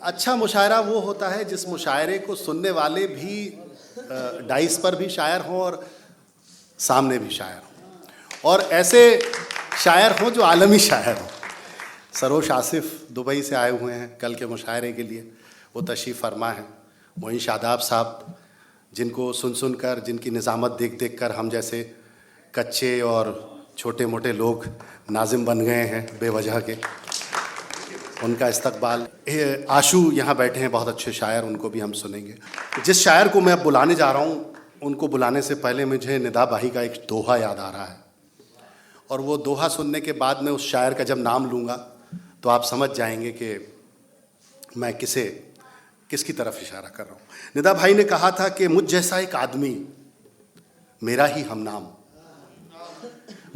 अच्छा मुशायरा वो होता है जिस मुशायरे को सुनने वाले भी डाइस पर भी शायर हों और सामने भी शायर हों, और ऐसे शायर हों जो आलमी शायर हों। सरोश आसिफ दुबई से आए हुए हैं कल के मुशायरे के लिए, वो तशरीफ़ फरमा हैं। मोइन शादाब साहब, जिनको सुन सुन कर, जिनकी निज़ामत देख देख कर हम जैसे कच्चे और छोटे मोटे लोग नाजिम बन गए हैं बेवजह के, उनका इस्तकबाल। आशू यहाँ बैठे हैं, बहुत अच्छे शायर, उनको भी हम सुनेंगे। जिस शायर को मैं अब बुलाने जा रहा हूँ, उनको बुलाने से पहले मुझे निदा भाई का एक दोहा याद आ रहा है, और वो दोहा सुनने के बाद मैं उस शायर का जब नाम लूँगा तो आप समझ जाएंगे कि मैं किसकी तरफ इशारा कर रहा हूँ। निदा भाई ने कहा था कि मुझ जैसा एक आदमी मेरा ही हमनाम,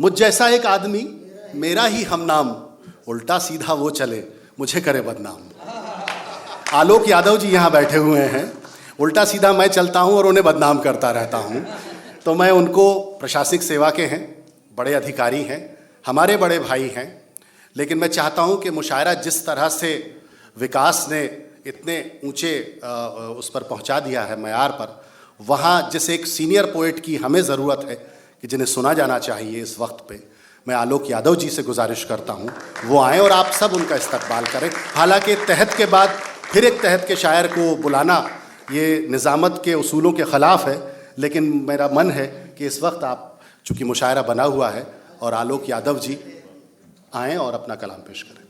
मुझ जैसा एक आदमी मेरा ही हमनाम, उल्टा सीधा वो चले मुझे करे बदनाम। आलोक यादव जी यहाँ बैठे हुए हैं, उल्टा सीधा मैं चलता हूँ और उन्हें बदनाम करता रहता हूँ। तो मैं उनको, प्रशासनिक सेवा के हैं, बड़े अधिकारी हैं, हमारे बड़े भाई हैं, लेकिन मैं चाहता हूँ कि मुशायरा जिस तरह से विकास ने इतने ऊंचे उस पर पहुँचा दिया है मयार पर, वहाँ जिस एक सीनियर पोएट की हमें ज़रूरत है कि जिन्हें सुना जाना चाहिए इस वक्त पे, मैं आलोक यादव जी से गुजारिश करता हूँ वो आएँ और आप सब उनका इस्तकबाल करें। हालांकि तहत के बाद फिर एक तहत के शायर को बुलाना ये निज़ामत के उसूलों के ख़िलाफ़ है, लेकिन मेरा मन है कि इस वक्त आप, चूँकि मुशायरा बना हुआ है, और आलोक यादव जी आएँ और अपना कलाम पेश करें।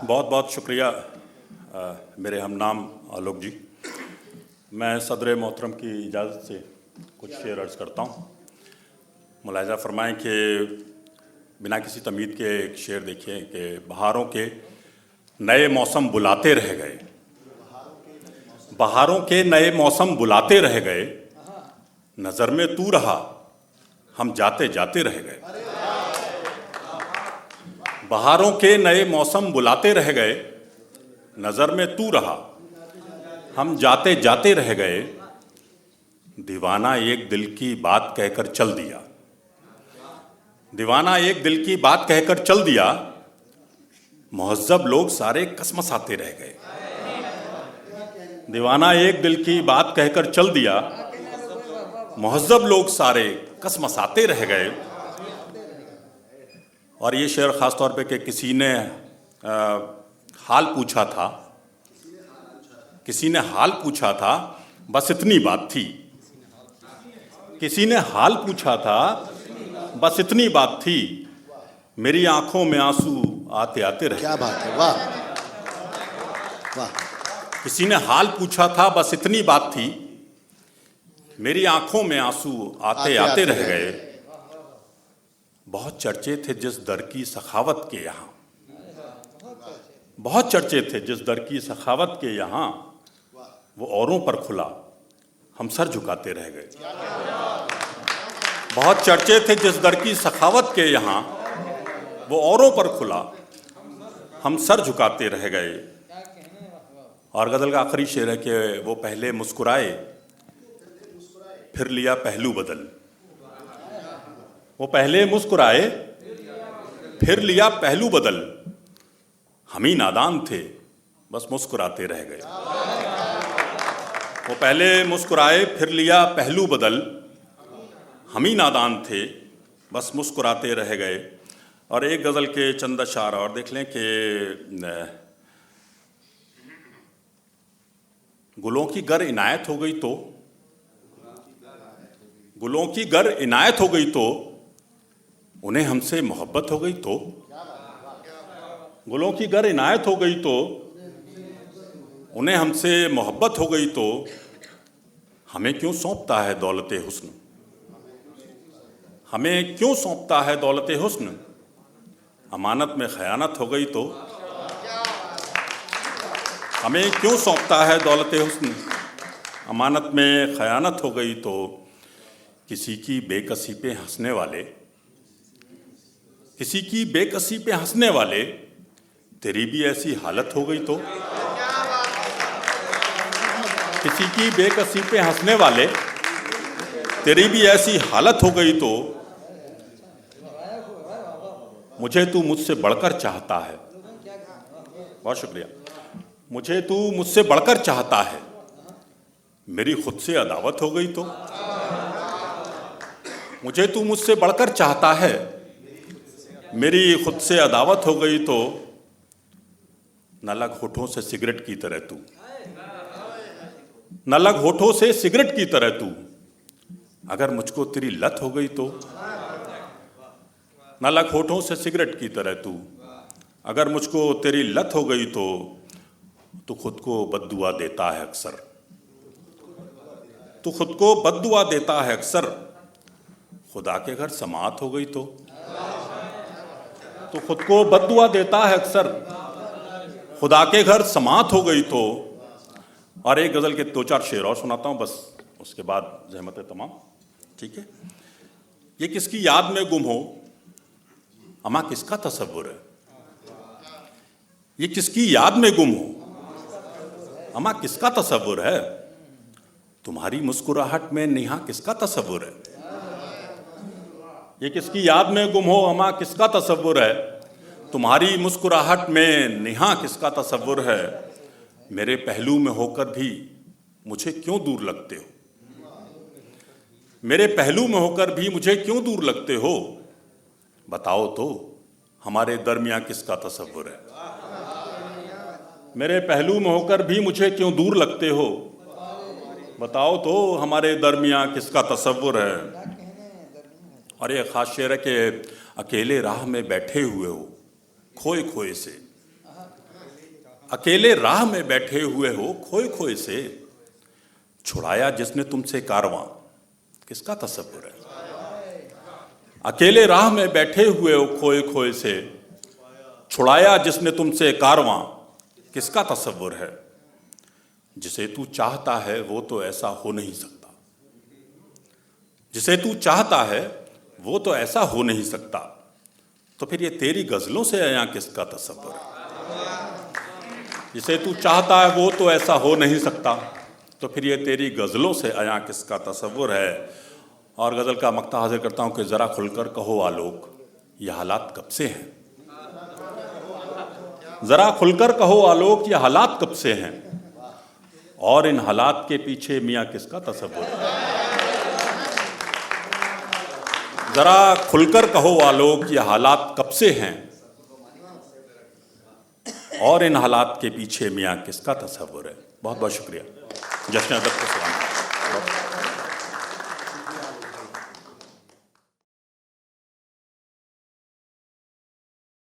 बहुत बहुत शुक्रिया मेरे हमनाम आलोक जी। मैं सदर मोहतरम की इजाज़त से कुछ शेर अर्ज़ करता हूँ। मुलाहिज़ा फरमाएँ कि बिना किसी तमीद के एक शेर देखिए कि बहारों के नए मौसम बुलाते रह गए, बहारों के नए मौसम बुलाते रह गए, नज़र में तू रहा हम जाते जाते रह गए। बहारों के नए मौसम बुलाते रह गए, नज़र में तू रहा हम जाते जाते रह गए। दीवाना एक दिल की बात कहकर चल दिया, दीवाना एक दिल की बात कहकर चल दिया, मुहज़्ज़ब लोग सारे कसमसाते रह गए। दीवाना एक दिल की बात कहकर चल दिया, मुहज़्ज़ब लोग सारे कसमसाते रह गए। और ये शेर ख़ास तौर पे कि किसी ने हाल पूछा था, किसी ने हाल पूछा था, बस इतनी बात थी। किसी ने हाल पूछा था, बस इतनी बात थी, मेरी आंखों में आंसू आते आते रहे। क्या बात है, वाह वाह। किसी ने हाल पूछा था, बस इतनी बात थी, मेरी आंखों में आंसू आते आते रह गए। बहुत चर्चे थे जिस दर की सखावत के यहाँ, बहुत चर्चे थे जिस दर की सखावत के यहाँ, वो औरों पर खुला हम सर झुकाते रह गए। बहुत चर्चे थे जिस दर की सखावत के यहाँ, वो औरों पर खुला हम सर झुकाते रह गए। और गज़ल का आखिरी शेर है कि वो पहले मुस्कुराए फिर लिया पहलू बदल, वो पहले मुस्कुराए फिर लिया पहलू बदल, हम ही नादान थे बस मुस्कुराते रह गए। वो पहले मुस्कुराए फिर लिया पहलू बदल, हम ही नादान थे बस मुस्कुराते रह गए। और एक गज़ल के चंद अशार और देख लें कि गुलों की गर इनायत हो गई तो, गुलों की गर इनायत हो गई तो, उन्हें हमसे मोहब्बत हो गई तो, गुलों की गर इनायत हो गई तो, उन्हें हमसे मोहब्बत हो गई तो, हमें क्यों सौंपता है दौलते हुस्न, हमें क्यों सौंपता है दौलते हुस्न, अमानत में खयानत हो गई तो, हमें क्यों सौंपता है दौलते हुस्न, अमानत में खयानत हो गई तो, किसी की बेकसी पे हंसने वाले, किसी की बेकसी पे हंसने वाले, तेरी भी ऐसी हालत हो गई तो, किसी की बेकसी पे हंसने वाले, तेरी भी ऐसी हालत हो गई तो, मुझे तू मुझसे बढ़कर चाहता है, बहुत शुक्रिया, मुझे तू मुझसे बढ़कर चाहता है, मेरी खुद से अदावत हो गई तो, मुझे तू मुझसे बढ़कर चाहता है, मेरी खुद से अदावत हो गई तो, न लग होठों से सिगरेट की तरह तू, न लग होठों से सिगरेट की तरह तू, अगर मुझको तेरी लत हो गई तो, न लग होठों से सिगरेट की तरह तू, अगर मुझको तेरी लत हो गई तो तू खुद को बद्दुआ देता है अक्सर, तू खुद को बद्दुआ देता है अक्सर, खुदा के घर समात हो गई तो, तू खुद को बद्दुआ देता है अक्सर, खुदा के घर समात हो गई तो। और एक गजल के 2-4 शेर और सुनाता हूं, बस उसके बाद जहमत तमाम, ठीक है। ये किसकी याद में गुम हो, अमा किसका तसव्वुर है, ये किसकी याद में गुम हो, अमा किसका तसव्वुर है, तुम्हारी मुस्कुराहट में नेहा किसका तसव्वुर है, ये किसकी याद में गुम हो, अमा किसका तसव्वुर है, तुम्हारी मुस्कुराहट में नेहा किसका तसव्वुर है, मेरे पहलू में होकर भी मुझे क्यों दूर लगते हो, मेरे पहलू में होकर भी मुझे क्यों दूर लगते हो, बताओ तो हमारे दरमियां किसका तसव्वुर है, मेरे पहलू में होकर भी मुझे क्यों दूर लगते हो, बताओ तो हमारे दरमियां किसका तसव्वुर है। और ये खास शेर है कि अकेले राह में बैठे हुए हो खोए खोए से, अकेले राह में बैठे हुए हो खोए खोए से, छुड़ाया जिसने तुमसे कारवां किसका तसव्वुर है, अकेले राह में बैठे हुए हो खोए खोए से, छुड़ाया जिसने तुमसे कारवां किसका तसव्वुर है, जिसे तू चाहता है वो तो ऐसा हो नहीं सकता, जिसे तू चाहता है वो तो ऐसा हो नहीं सकता, तो फिर ये तेरी गजलों से आया किसका तसव्वुर है, जिसे तू चाहता है वो तो ऐसा हो नहीं सकता, तो फिर ये तेरी गजलों से आया किसका तसव्वुर है। और गजल का मक्ता हाजिर करता हूं कि जरा खुलकर कहो आलोक ये हालात कब से हैं, जरा खुलकर कहो आलोक ये हालात कब से हैं, और इन हालात के पीछे मियां किसका तसव्वुर है, जरा खुलकर कहो आलोक ये हालात कब से हैं, और इन हालात के पीछे मियां किसका तसव्वुर है। बहुत बहुत शुक्रिया। जश्न अदब को सलाम।